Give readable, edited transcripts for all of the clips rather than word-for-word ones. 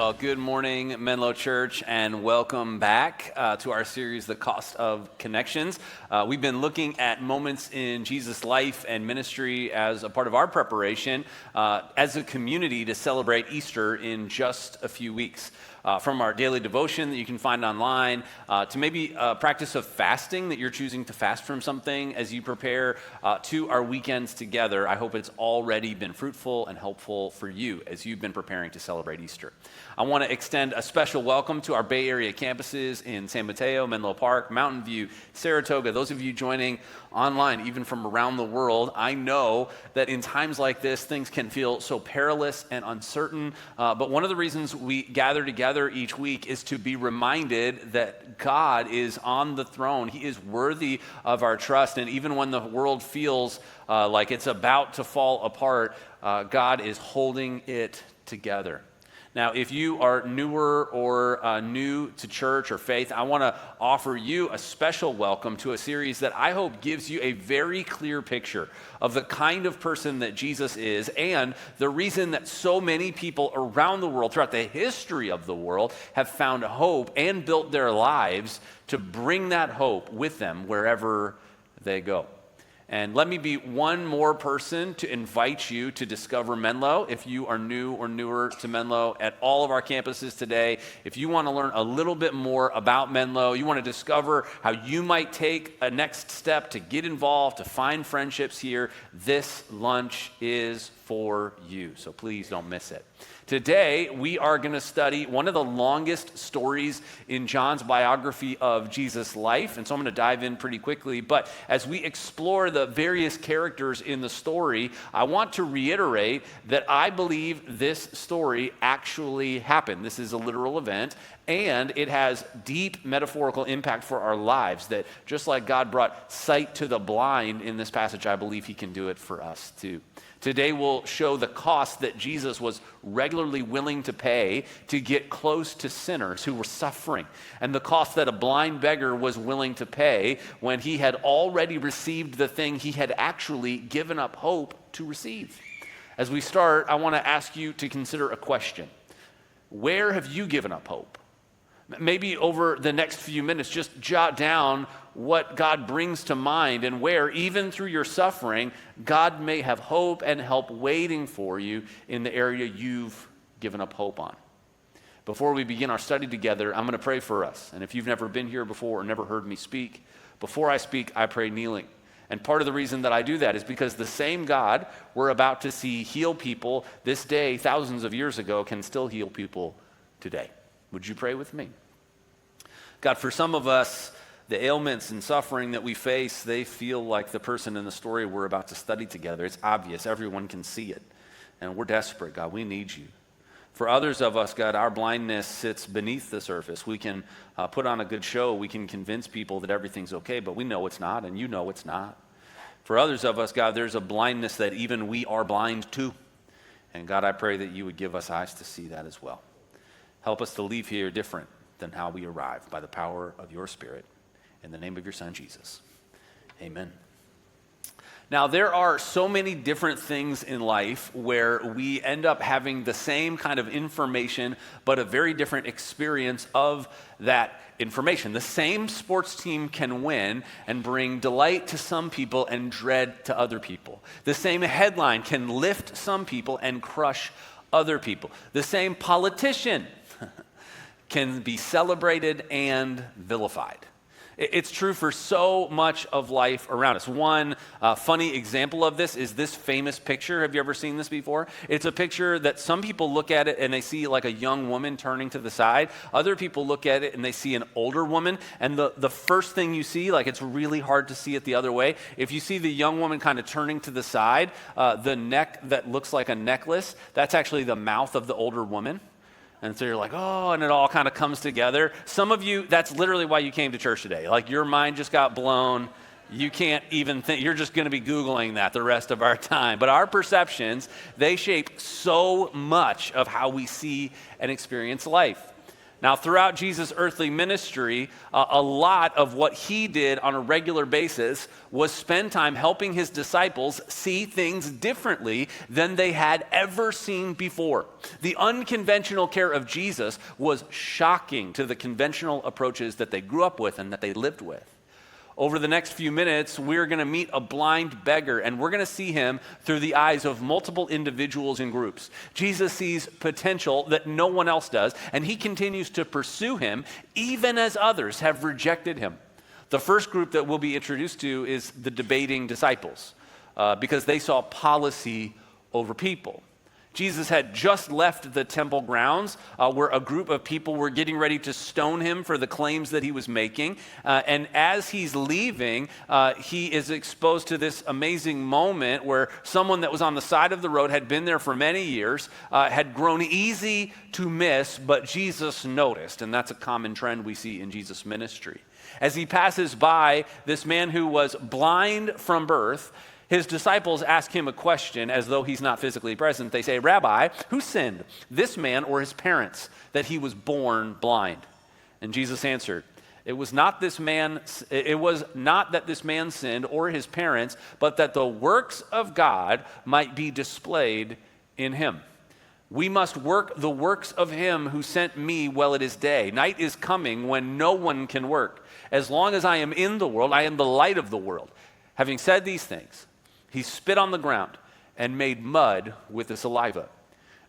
Well, good morning, Menlo Church, and welcome back to our series, The Cost of Connections. We've been looking at moments in Jesus' life and ministry as a part of our preparation as a community to celebrate Easter in just a few weeks. From our daily devotion that you can find online, to maybe a practice of fasting that you're choosing to fast from something as you prepare, to our weekends together. I hope it's already been fruitful and helpful for you as you've been preparing to celebrate Easter. I want to extend a special welcome to our Bay Area campuses in San Mateo, Menlo Park, Mountain View, Saratoga. Those of you joining online, even from around the world, I know that in times like this, things can feel so perilous and uncertain. But one of the reasons we gather together each week is to be reminded that God is on the throne. He is worthy of our trust. And even when the world feels like it's about to fall apart, God is holding it together. Now, if you are newer or new to church or faith, I want to offer you a special welcome to a series that I hope gives you a very clear picture of the kind of person that Jesus is and the reason that so many people around the world, throughout the history of the world, have found hope and built their lives to bring that hope with them wherever they go. And let me be one more person to invite you to discover Menlo. If you are new or newer to Menlo at all of our campuses today, if you want to learn a little bit more about Menlo, you want to discover how you might take a next step to get involved, to find friendships here, this lunch is for you. So please don't miss it. Today, we are going to study one of the longest stories in John's biography of Jesus' life. And so I'm going to dive in pretty quickly. But as we explore the various characters in the story, I want to reiterate that I believe this story actually happened. This is a literal event. And it has deep metaphorical impact for our lives, that just like God brought sight to the blind in this passage, I believe he can do it for us too. Today we'll show the cost that Jesus was regularly willing to pay to get close to sinners who were suffering, and the cost that a blind beggar was willing to pay when he had already received the thing he had actually given up hope to receive. As we start, I want to ask you to consider a question. Where have you given up hope? Maybe over the next few minutes, just jot down what God brings to mind and where, even through your suffering, God may have hope and help waiting for you in the area you've given up hope on. Before we begin our study together, I'm going to pray for us. And if you've never been here before or never heard me speak, before I speak, I pray kneeling. And part of the reason that I do that is because the same God we're about to see heal people this day, thousands of years ago, can still heal people today. Would you pray with me? God, for some of us, the ailments and suffering that we face, they feel like the person in the story we're about to study together. It's obvious. Everyone can see it. And we're desperate, God. We need you. For others of us, God, our blindness sits beneath the surface. We can put on a good show. We can convince people that everything's okay, but we know it's not, and you know it's not. For others of us, God, there's a blindness that even we are blind to. And God, I pray that you would give us eyes to see that as well. Help us to leave here different than how we arrive by the power of your Spirit. In the name of your Son, Jesus. Amen. Now, there are so many different things in life where we end up having the same kind of information, but a very different experience of that information. The same sports team can win and bring delight to some people and dread to other people. The same headline can lift some people and crush other people. The same politician can be celebrated and vilified. It's true for so much of life around us. One funny example of this is this famous picture. Have you ever seen this before? It's a picture that some people look at it and they see like a young woman turning to the side. Other people look at it and they see an older woman. And the first thing you see, like it's really hard to see it the other way. If you see the young woman kind of turning to the side, the neck that looks like a necklace, that's actually the mouth of the older woman. And so you're like, oh, and it all kind of comes together. Some of you, that's literally why you came to church today. Like your mind just got blown. You can't even think, you're just going to be Googling that the rest of our time. But our perceptions, they shape so much of how we see and experience life. Now, throughout Jesus' earthly ministry, a lot of what he did on a regular basis was spend time helping his disciples see things differently than they had ever seen before. The unconventional care of Jesus was shocking to the conventional approaches that they grew up with and that they lived with. Over the next few minutes, we're going to meet a blind beggar, and we're going to see him through the eyes of multiple individuals and groups. Jesus sees potential that no one else does, and he continues to pursue him even as others have rejected him. The first group that we'll be introduced to is the debating disciples, because they saw policy over people. Jesus had just left the temple grounds where a group of people were getting ready to stone him for the claims that he was making. And as he's leaving, he is exposed to this amazing moment where someone that was on the side of the road had been there for many years, had grown easy to miss, but Jesus noticed. And that's a common trend we see in Jesus' ministry. As he passes by this man who was blind from birth, his disciples ask him a question as though he's not physically present. They say, "Rabbi, who sinned, this man or his parents, that he was born blind?" And Jesus answered, it was not that this man sinned or his parents, but that the works of God might be displayed in him. We must work the works of him who sent me while it is day. Night is coming when no one can work. As long as I am in the world, I am the light of the world. Having said these things, he spit on the ground and made mud with the saliva.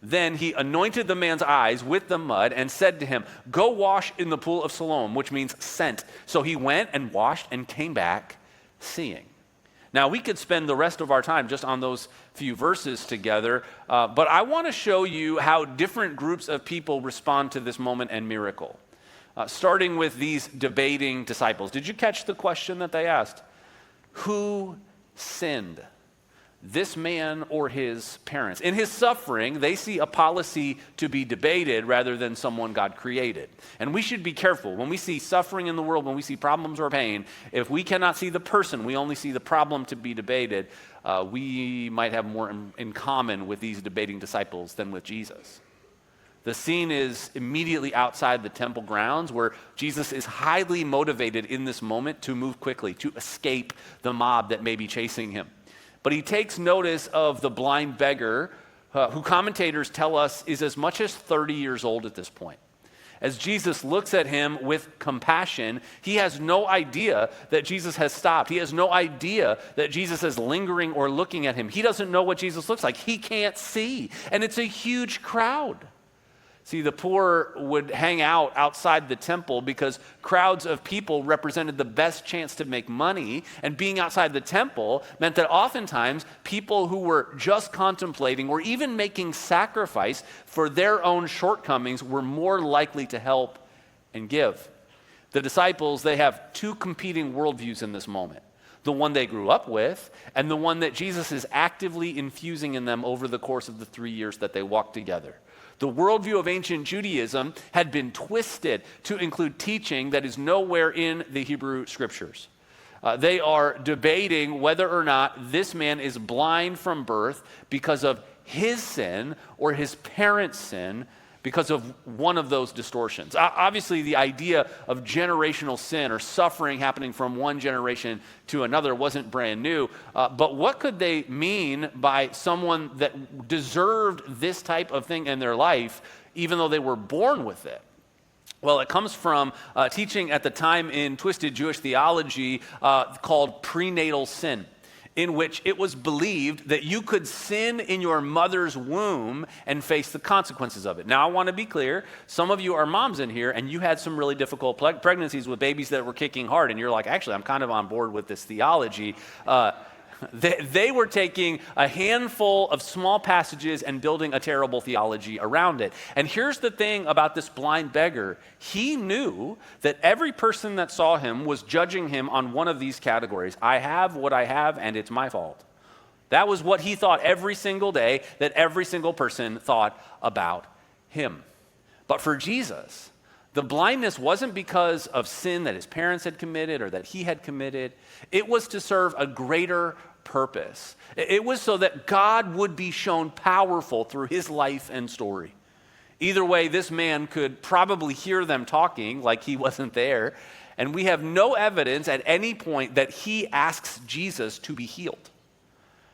Then he anointed the man's eyes with the mud and said to him, "Go wash in the pool of Siloam," which means sent. So he went and washed and came back seeing. Now, we could spend the rest of our time just on those few verses together, but I want to show you how different groups of people respond to this moment and miracle. Starting with these debating disciples. Did you catch the question that they asked? Who sinned, this man or his parents? In his suffering, they see a policy to be debated rather than someone God created. And we should be careful. When we see suffering in the world, when we see problems or pain, if we cannot see the person, we only see the problem to be debated, we might have more in common with these debating disciples than with Jesus. The scene is immediately outside the temple grounds where Jesus is highly motivated in this moment to move quickly, to escape the mob that may be chasing him. But he takes notice of the blind beggar, who commentators tell us is as much as 30 years old at this point. As Jesus looks at him with compassion, he has no idea that Jesus has stopped. He has no idea that Jesus is lingering or looking at him. He doesn't know what Jesus looks like. He can't see. And it's a huge crowd. See, the poor would hang out outside the temple because crowds of people represented the best chance to make money, and being outside the temple meant that oftentimes people who were just contemplating or even making sacrifice for their own shortcomings were more likely to help and give. The disciples, they have two competing worldviews in this moment. The one they grew up with and the one that Jesus is actively infusing in them over the course of the 3 years that they walked together. The worldview of ancient Judaism had been twisted to include teaching that is nowhere in the Hebrew scriptures. They are debating whether or not this man is blind from birth because of his sin or his parents' sin because of one of those distortions. Obviously, the idea of generational sin or suffering happening from one generation to another wasn't brand new, but what could they mean by someone that deserved this type of thing in their life, even though they were born with it? Well, it comes from teaching at the time in twisted Jewish theology called prenatal sin, in which it was believed that you could sin in your mother's womb and face the consequences of it. Now, I want to be clear. Some of you are moms in here, and you had some really difficult pregnancies with babies that were kicking hard, and you're like, actually, I'm kind of on board with this theology. They were taking a handful of small passages and building a terrible theology around it. And here's the thing about this blind beggar. He knew that every person that saw him was judging him on one of these categories. I have what I have, and it's my fault. That was what he thought every single day, that every single person thought about him. But for Jesus, the blindness wasn't because of sin that his parents had committed or that he had committed. It was to serve a greater purpose. It was so that God would be shown powerful through his life and story. Either way, this man could probably hear them talking like he wasn't there, and we have no evidence at any point that he asks Jesus to be healed.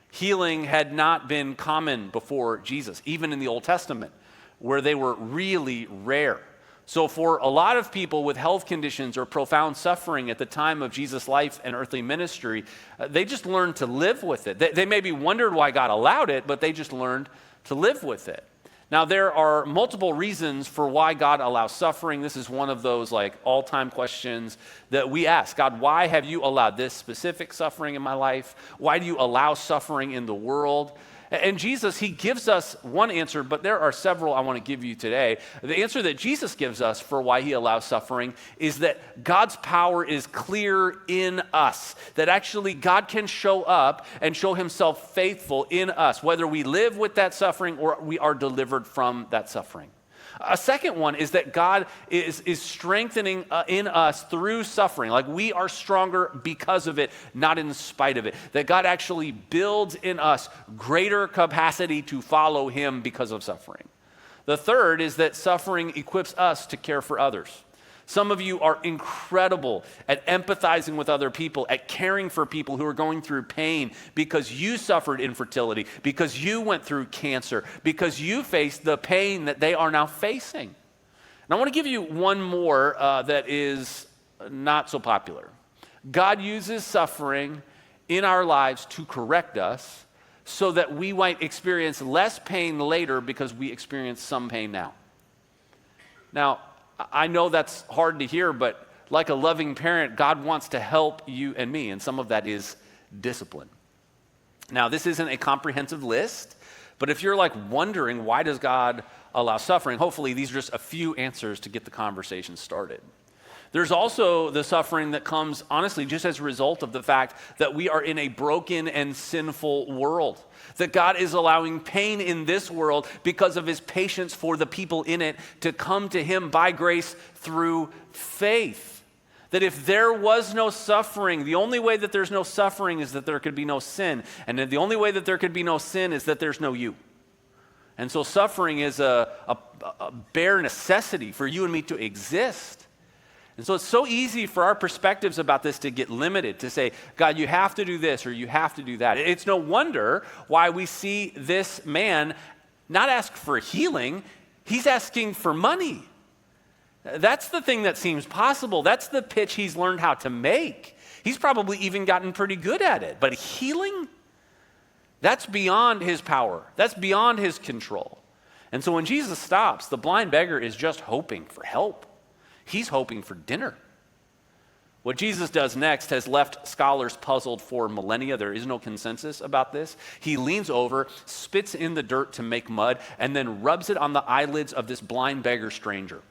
Healing had not been common before Jesus, even in the Old Testament, where they were really rare. So for a lot of people with health conditions or profound suffering at the time of Jesus' life and earthly ministry, they just learned to live with it. They maybe wondered why God allowed it, but they just learned to live with it. Now, there are multiple reasons for why God allows suffering. This is one of those all-time questions that we ask. God, why have you allowed this specific suffering in my life? Why do you allow suffering in the world? And Jesus, he gives us one answer, but there are several I want to give you today. The answer that Jesus gives us for why he allows suffering is that God's power is clear in us, that actually God can show up and show himself faithful in us, whether we live with that suffering or we are delivered from that suffering. A second one is that God is strengthening in us through suffering. Like we are stronger because of it, not in spite of it. That God actually builds in us greater capacity to follow him because of suffering. The third is that suffering equips us to care for others. Some of you are incredible at empathizing with other people, at caring for people who are going through pain because you suffered infertility, because you went through cancer, because you faced the pain that they are now facing. And I want to give you one more that is not so popular. God uses suffering in our lives to correct us so that we might experience less pain later because we experience some pain now. Now, I know that's hard to hear, but like a loving parent, God wants to help you and me, and some of that is discipline. Now, this isn't a comprehensive list, but if you're wondering why does God allow suffering, hopefully these are just a few answers to get the conversation started. There's also the suffering that comes, honestly, just as a result of the fact that we are in a broken and sinful world. That God is allowing pain in this world because of his patience for the people in it to come to him by grace through faith. That if there was no suffering, the only way that there's no suffering is that there could be no sin. And the only way that there could be no sin is that there's no you. And so suffering is a bare necessity for you and me to exist. And so it's so easy for our perspectives about this to get limited, to say, God, you have to do this or you have to do that. It's no wonder why we see this man not ask for healing, he's asking for money. That's the thing that seems possible. That's the pitch he's learned how to make. He's probably even gotten pretty good at it. But healing? That's beyond his power. That's beyond his control. And so when Jesus stops, the blind beggar is just hoping for help. He's hoping for dinner. What Jesus does next has left scholars puzzled for millennia. There is no consensus about this. He leans over, spits in the dirt to make mud, and then rubs it on the eyelids of this blind beggar stranger.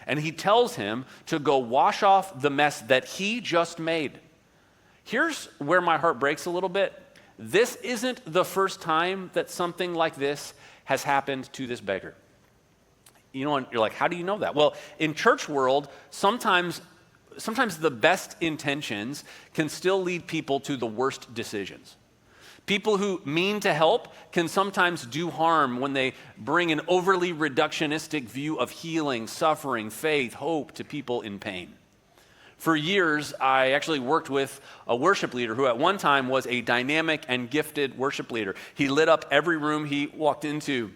And he tells him to go wash off the mess that he just made. Here's where my heart breaks a little bit. This isn't the first time that something like this has happened to this beggar. You know, and you're like, how do you know that? Well, in church world, sometimes the best intentions can still lead people to the worst decisions. People who mean to help can sometimes do harm when they bring an overly reductionistic view of healing, suffering, faith, hope to people in pain. For years, I actually worked with a worship leader who at one time was a dynamic and gifted worship leader. He lit up every room he walked into.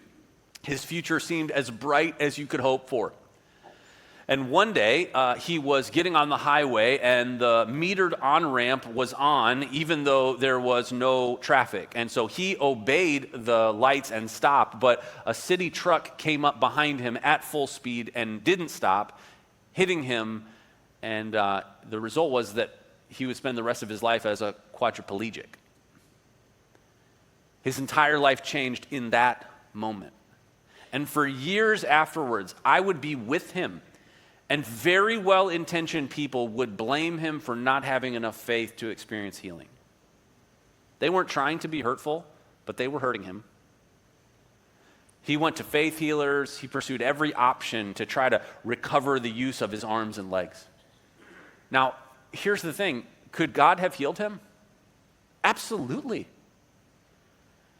His future seemed as bright as you could hope for. And one day, he was getting on the highway and the metered on-ramp was on even though there was no traffic. And so he obeyed the lights and stopped, but a city truck came up behind him at full speed and didn't stop, hitting him. And the result was that he would spend the rest of his life as a quadriplegic. His entire life changed in that moment. And for years afterwards, I would be with him, and very well-intentioned people would blame him for not having enough faith to experience healing. They weren't trying to be hurtful, but they were hurting him. He went to faith healers. He pursued every option to try to recover the use of his arms and legs. Now, here's the thing. Could God have healed him? Absolutely.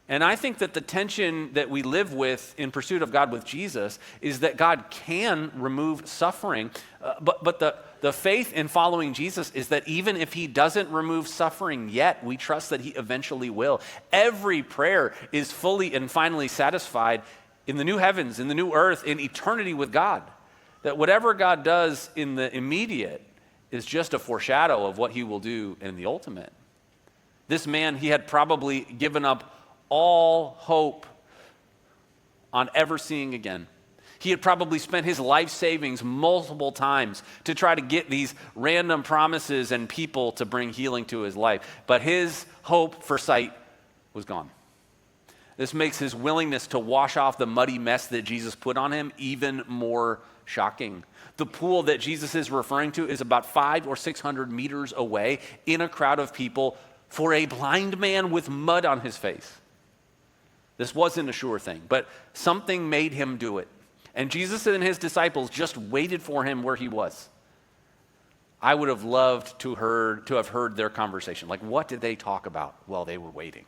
And I think that the tension that we live with in pursuit of God with Jesus is that God can remove suffering, but the faith in following Jesus is that even if he doesn't remove suffering yet, we trust that he eventually will. Every prayer is fully and finally satisfied in the new heavens, in the new earth, in eternity with God. That whatever God does in the immediate is just a foreshadow of what he will do in the ultimate. This man, he had probably given up all hope on ever seeing again. He had probably spent his life savings multiple times to try to get these random promises and people to bring healing to his life. But his hope for sight was gone. This makes his willingness to wash off the muddy mess that Jesus put on him even more shocking. The pool that Jesus is referring to is about 500 or 600 meters away in a crowd of people for a blind man with mud on his face. This wasn't a sure thing, but something made him do it. And Jesus and his disciples just waited for him where he was. I would have loved to have heard their conversation. Like, what did they talk about while they were waiting?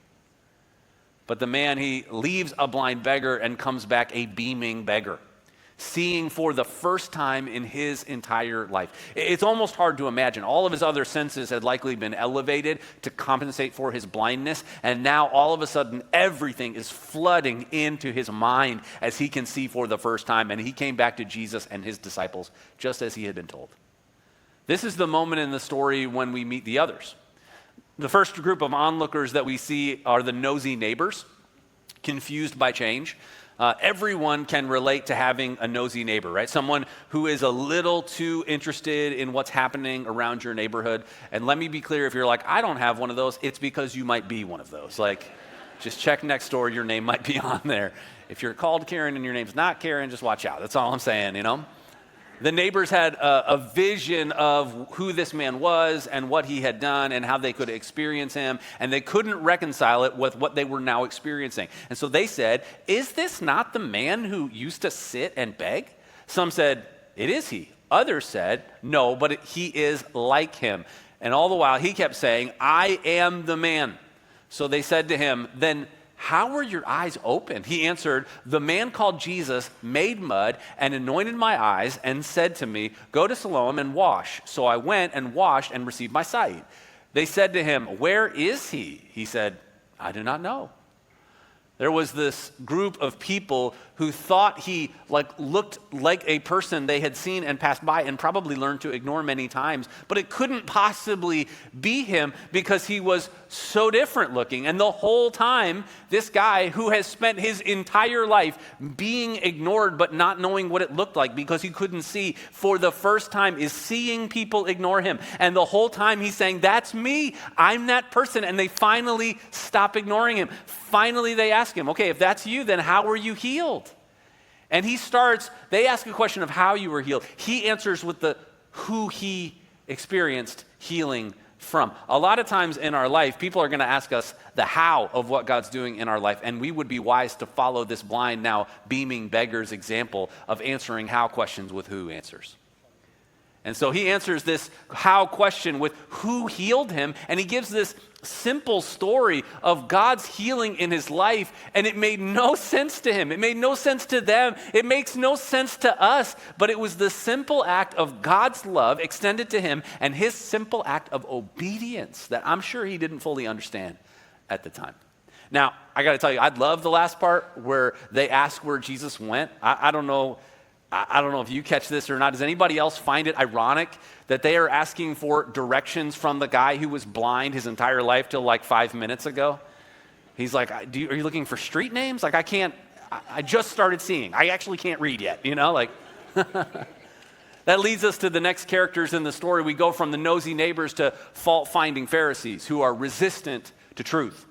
But the man, he leaves a blind beggar and comes back a beaming beggar, seeing for the first time in his entire life. It's almost hard to imagine. All of his other senses had likely been elevated to compensate for his blindness, and now all of a sudden everything is flooding into his mind as he can see for the first time, and he came back to Jesus and his disciples just as he had been told. This is the moment in the story when we meet the others. The first group of onlookers that we see are the nosy neighbors, confused by change. Everyone can relate to having a nosy neighbor, right? Someone who is a little too interested in what's happening around your neighborhood. And let me be clear, if you're like, I don't have one of those, it's because you might be one of those. Like, just check next door, your name might be on there. If you're called Karen and your name's not Karen, just watch out. That's all I'm saying, you know? The neighbors had a vision of who this man was and what he had done and how they could experience him, and they couldn't reconcile it with what they were now experiencing. And so they said, is this not the man who used to sit and beg? Some said, it is he. Others said, no, but he is like him. And all the while he kept saying, I am the man. So they said to him, then how were your eyes opened? He answered, the man called Jesus made mud and anointed my eyes and said to me, go to Siloam and wash. So I went and washed and received my sight. They said to him, where is he? He said, I do not know. There was this group of people who thought he looked like a person they had seen and passed by and probably learned to ignore many times, but it couldn't possibly be him because he was so different looking. And the whole time, this guy who has spent his entire life being ignored but not knowing what it looked like because he couldn't see, for the first time is seeing people ignore him. And the whole time he's saying, that's me, I'm that person. And they finally stop ignoring him. Finally, they ask him, okay, if that's you, then how were you healed? And they ask a question of how you were healed. He answers with the who he experienced healing from. A lot of times in our life, people are going to ask us the how of what God's doing in our life, and we would be wise to follow this blind, now beaming beggar's example of answering how questions with who answers. And so he answers this how question with who healed him, and he gives this simple story of God's healing in his life, and it made no sense to him. It made no sense to them. It makes no sense to us, but it was the simple act of God's love extended to him and his simple act of obedience that I'm sure he didn't fully understand at the time. Now, I got to tell you, I love the last part where they ask where Jesus went. I don't know if you catch this or not. Does anybody else find it ironic that they are asking for directions from the guy who was blind his entire life till like 5 minutes ago? He's like, are you looking for street names? Like, I just started seeing. I actually can't read yet, you know, like. That leads us to the next characters in the story. We go from the nosy neighbors to fault-finding Pharisees who are resistant to truth.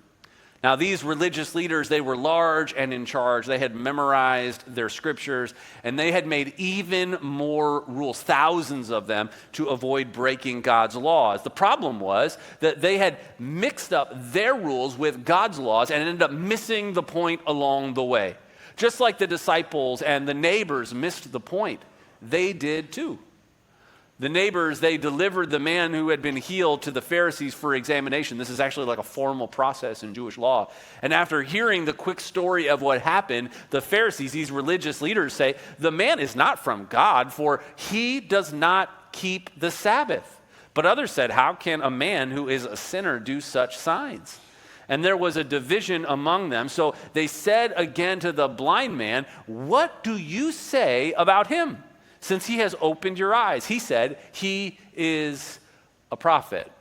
Now, these religious leaders, they were large and in charge. They had memorized their scriptures, and they had made even more rules, thousands of them, to avoid breaking God's laws. The problem was that they had mixed up their rules with God's laws and ended up missing the point along the way. Just like the disciples and the neighbors missed the point, they did too. The neighbors, they delivered the man who had been healed to the Pharisees for examination. This is actually like a formal process in Jewish law. And after hearing the quick story of what happened, the Pharisees, these religious leaders, say, the man is not from God, for he does not keep the Sabbath. But others said, how can a man who is a sinner do such signs? And there was a division among them. So they said again to the blind man, what do you say about him? Since he has opened your eyes. He said, he is a prophet.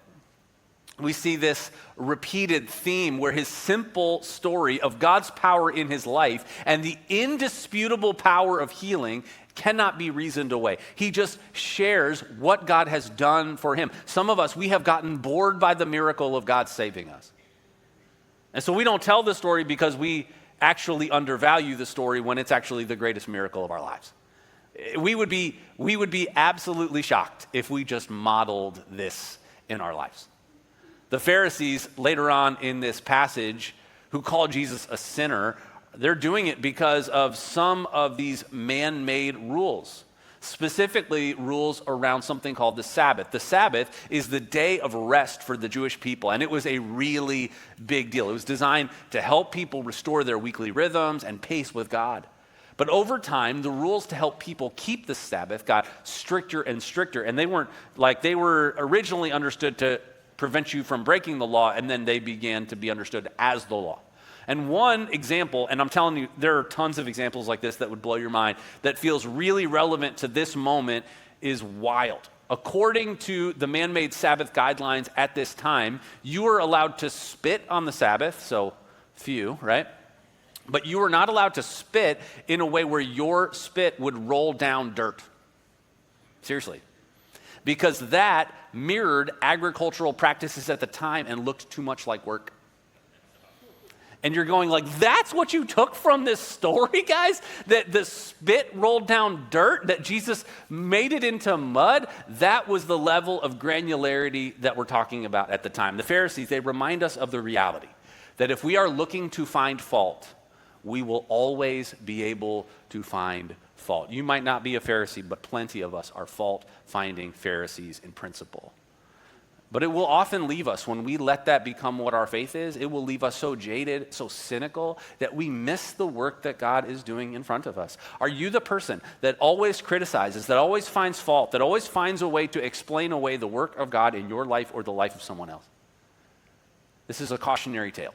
We see this repeated theme where his simple story of God's power in his life and the indisputable power of healing cannot be reasoned away. He just shares what God has done for him. Some of us, we have gotten bored by the miracle of God saving us. And so we don't tell the story because we actually undervalue the story when it's actually the greatest miracle of our lives. We would be absolutely shocked if we just modeled this in our lives. The Pharisees, later on in this passage, who call Jesus a sinner, they're doing it because of some of these man-made rules, specifically rules around something called the Sabbath. The Sabbath is the day of rest for the Jewish people, and it was a really big deal. It was designed to help people restore their weekly rhythms and pace with God. But over time, the rules to help people keep the Sabbath got stricter and stricter, and they were originally understood to prevent you from breaking the law, and then they began to be understood as the law. And one example, and I'm telling you, there are tons of examples like this that would blow your mind, that feels really relevant to this moment, is wild. According to the man-made Sabbath guidelines at this time, you were allowed to spit on the Sabbath, so few, right? But you were not allowed to spit in a way where your spit would roll down dirt. Seriously. Because that mirrored agricultural practices at the time and looked too much like work. And you're going like, that's what you took from this story, guys? That the spit rolled down dirt, that Jesus made it into mud? That was the level of granularity that we're talking about at the time. The Pharisees, they remind us of the reality that if we are looking to find fault, we will always be able to find fault. You might not be a Pharisee, but plenty of us are fault-finding Pharisees in principle. But it will often leave us, when we let that become what our faith is, it will leave us so jaded, so cynical, that we miss the work that God is doing in front of us. Are you the person that always criticizes, that always finds fault, that always finds a way to explain away the work of God in your life or the life of someone else? This is a cautionary tale.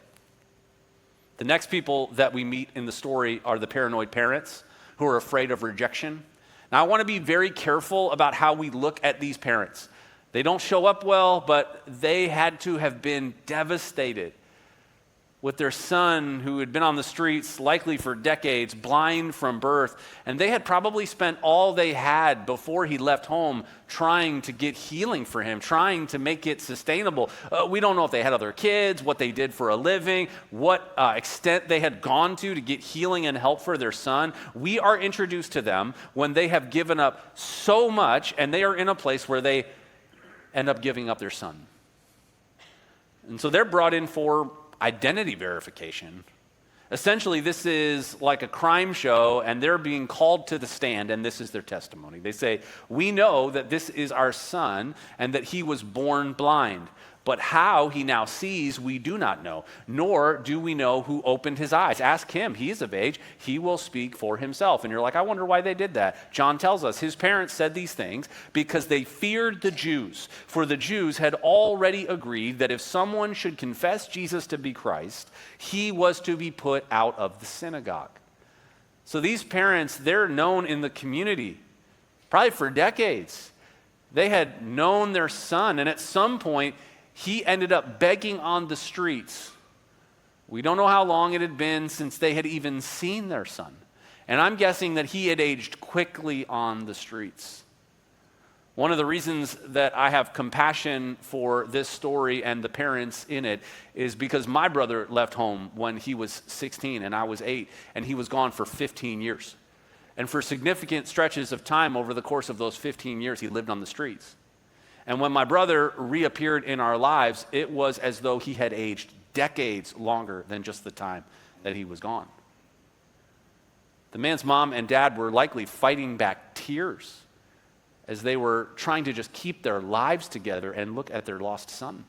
The next people that we meet in the story are the paranoid parents who are afraid of rejection. Now, I want to be very careful about how we look at these parents. They don't show up well, but they had to have been devastated with their son who had been on the streets likely for decades, blind from birth, and they had probably spent all they had before he left home trying to get healing for him, trying to make it sustainable. We don't know if they had other kids, what they did for a living, what extent they had gone to get healing and help for their son. We are introduced to them when they have given up so much, and they are in a place where they end up giving up their son. And so they're brought in for identity verification. Essentially, this is like a crime show, and they're being called to the stand, and this is their testimony. They say, we know that this is our son, and that he was born blind. But how he now sees, we do not know, nor do we know who opened his eyes. Ask him, he is of age, he will speak for himself. And you're like, I wonder why they did that. John tells us his parents said these things because they feared the Jews. For the Jews had already agreed that if someone should confess Jesus to be Christ, he was to be put out of the synagogue. So these parents, they're known in the community, probably for decades. They had known their son, and at some point, he ended up begging on the streets. We don't know how long it had been since they had even seen their son. And I'm guessing that he had aged quickly on the streets. One of the reasons that I have compassion for this story and the parents in it is because my brother left home when he was 16 and I was 8, and he was gone for 15 years. And for significant stretches of time over the course of those 15 years, he lived on the streets. And when my brother reappeared in our lives, it was as though he had aged decades longer than just the time that he was gone. The man's mom and dad were likely fighting back tears as they were trying to just keep their lives together and look at their lost son.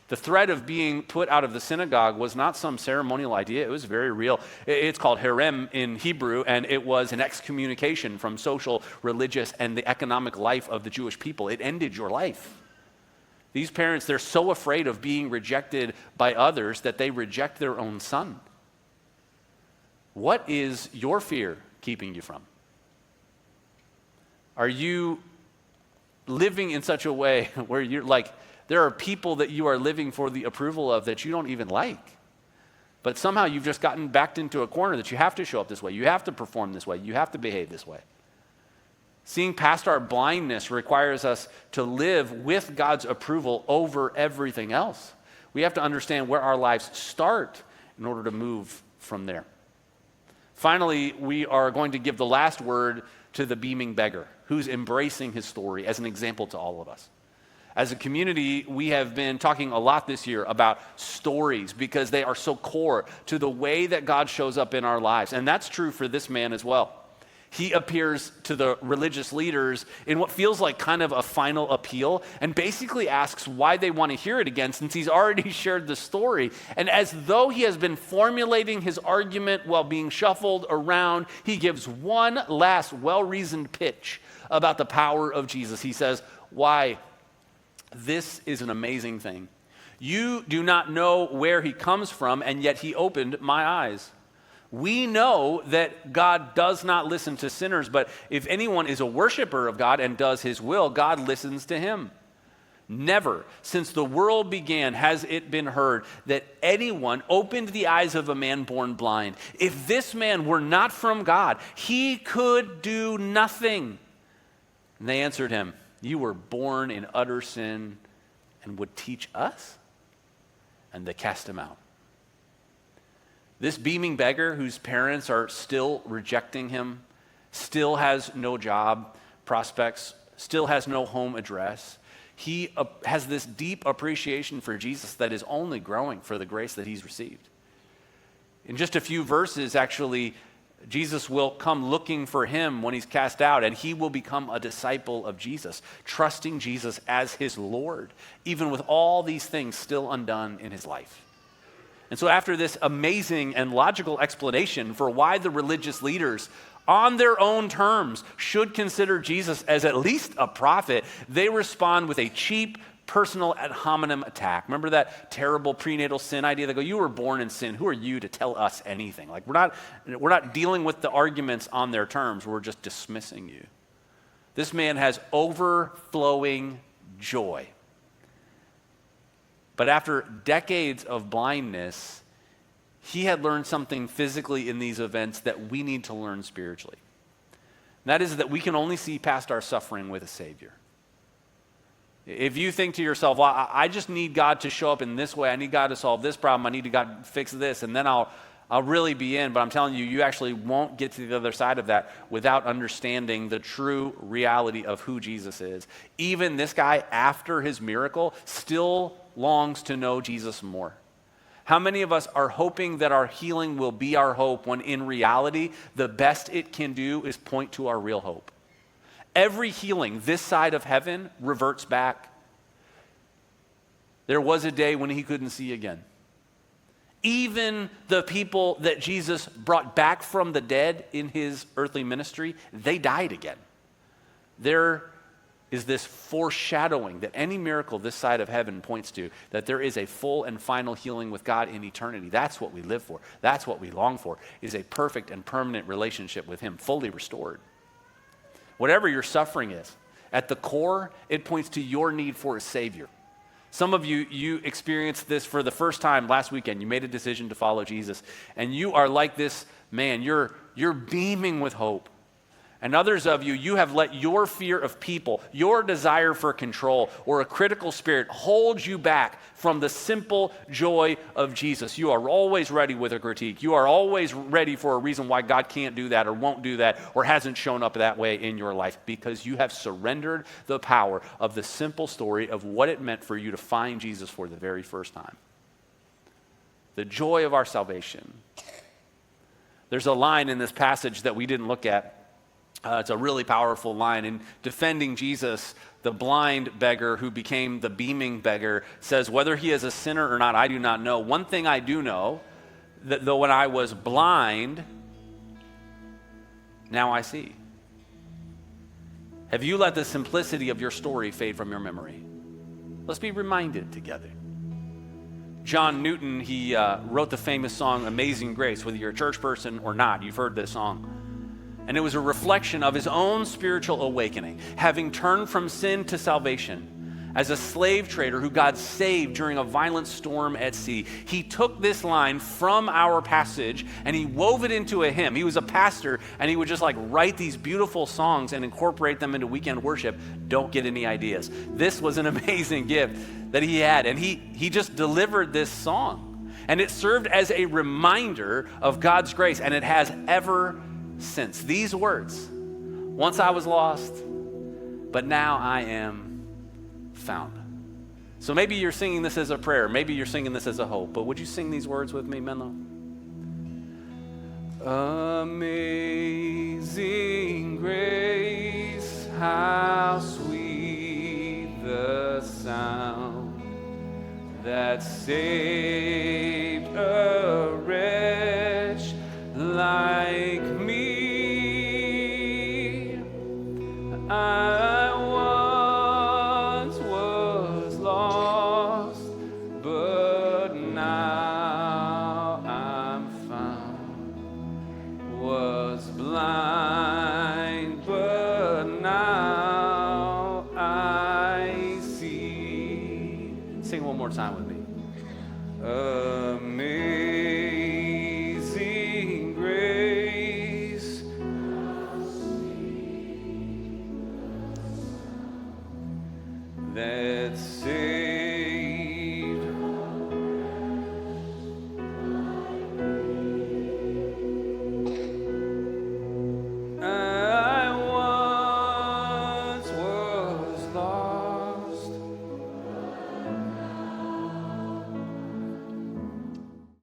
The threat of being put out of the synagogue was not some ceremonial idea. It was very real. It's called herem in Hebrew, and it was an excommunication from social, religious, and the economic life of the Jewish people. It ended your life. These parents, they're so afraid of being rejected by others that they reject their own son. What is your fear keeping you from? Are you living in such a way where you're like, there are people that you are living for the approval of that you don't even like. But somehow you've just gotten backed into a corner that you have to show up this way. You have to perform this way. You have to behave this way. Seeing past our blindness requires us to live with God's approval over everything else. We have to understand where our lives start in order to move from there. Finally, we are going to give the last word to the beaming beggar, who's embracing his story as an example to all of us. As a community, we have been talking a lot this year about stories because they are so core to the way that God shows up in our lives. And that's true for this man as well. He appears to the religious leaders in what feels like kind of a final appeal and basically asks why they want to hear it again since he's already shared the story. And as though he has been formulating his argument while being shuffled around, he gives one last well-reasoned pitch about the power of Jesus. He says, "Why? This is an amazing thing. You do not know where he comes from, and yet he opened my eyes. We know that God does not listen to sinners, but if anyone is a worshiper of God and does his will, God listens to him. Never, since the world began, has it been heard that anyone opened the eyes of a man born blind. If this man were not from God, he could do nothing." And they answered him, "You were born in utter sin and would teach us?" And they cast him out. This beaming beggar, whose parents are still rejecting him, still has no job prospects, still has no home address. He has this deep appreciation for Jesus that is only growing for the grace that he's received. In just a few verses, actually, Jesus will come looking for him when he's cast out, and he will become a disciple of Jesus, trusting Jesus as his Lord, even with all these things still undone in his life. And so after this amazing and logical explanation for why the religious leaders, on their own terms, should consider Jesus as at least a prophet, they respond with a cheap, personal ad hominem attack. Remember that terrible prenatal sin idea? They go, "You were born in sin. Who are you to tell us anything?" Like we're not dealing with the arguments on their terms. We're just dismissing you. This man has overflowing joy. But after decades of blindness, he had learned something physically in these events that we need to learn spiritually. And that is that we can only see past our suffering with a Savior. If you think to yourself, "Well, I just need God to show up in this way. I need God to solve this problem. I need God to fix this, and then I'll really be in." But I'm telling you, you actually won't get to the other side of that without understanding the true reality of who Jesus is. Even this guy, after his miracle, still longs to know Jesus more. How many of us are hoping that our healing will be our hope when in reality, the best it can do is point to our real hope? Every healing this side of heaven reverts back. There was a day when he couldn't see again. Even the people that Jesus brought back from the dead in his earthly ministry, they died again. There is this foreshadowing that any miracle this side of heaven points to, that there is a full and final healing with God in eternity. That's what we live for. That's what we long for, is a perfect and permanent relationship with him, fully restored. Whatever your suffering is, at the core, it points to your need for a Savior. Some of you experienced this for the first time last weekend. You made a decision to follow Jesus, and you are like this man. You're beaming with hope. And others of you have let your fear of people, your desire for control, or a critical spirit hold you back from the simple joy of Jesus. You are always ready with a critique. You are always ready for a reason why God can't do that or won't do that or hasn't shown up that way in your life, because you have surrendered the power of the simple story of what it meant for you to find Jesus for the very first time. The joy of our salvation. There's a line in this passage that we didn't look at It's a really powerful line. In defending Jesus, the blind beggar who became the beaming beggar says, whether he is a sinner or not, I do not know. One thing I do know, that though when I was blind, now I see. Have you let the simplicity of your story fade from your memory? Let's be reminded together. John Newton, he wrote the famous song, Amazing Grace. Whether you're a church person or not, you've heard this song. And it was a reflection of his own spiritual awakening, having turned from sin to salvation. As a slave trader who God saved during a violent storm at sea, he took this line from our passage and he wove it into a hymn. He was a pastor and he would just write these beautiful songs and incorporate them into weekend worship. Don't get any ideas. This was an amazing gift that he had, and he just delivered this song. And it served as a reminder of God's grace, and it has ever since. These words, once I was lost, but now I am found. So maybe you're singing this as a prayer, maybe you're singing this as a hope, but would you sing these words with me, Menlo? Amazing grace, how sweet the sound that saved a wretch like me. I once was lost, but now I'm found. Was blind, but now I see. Sing one more time with me.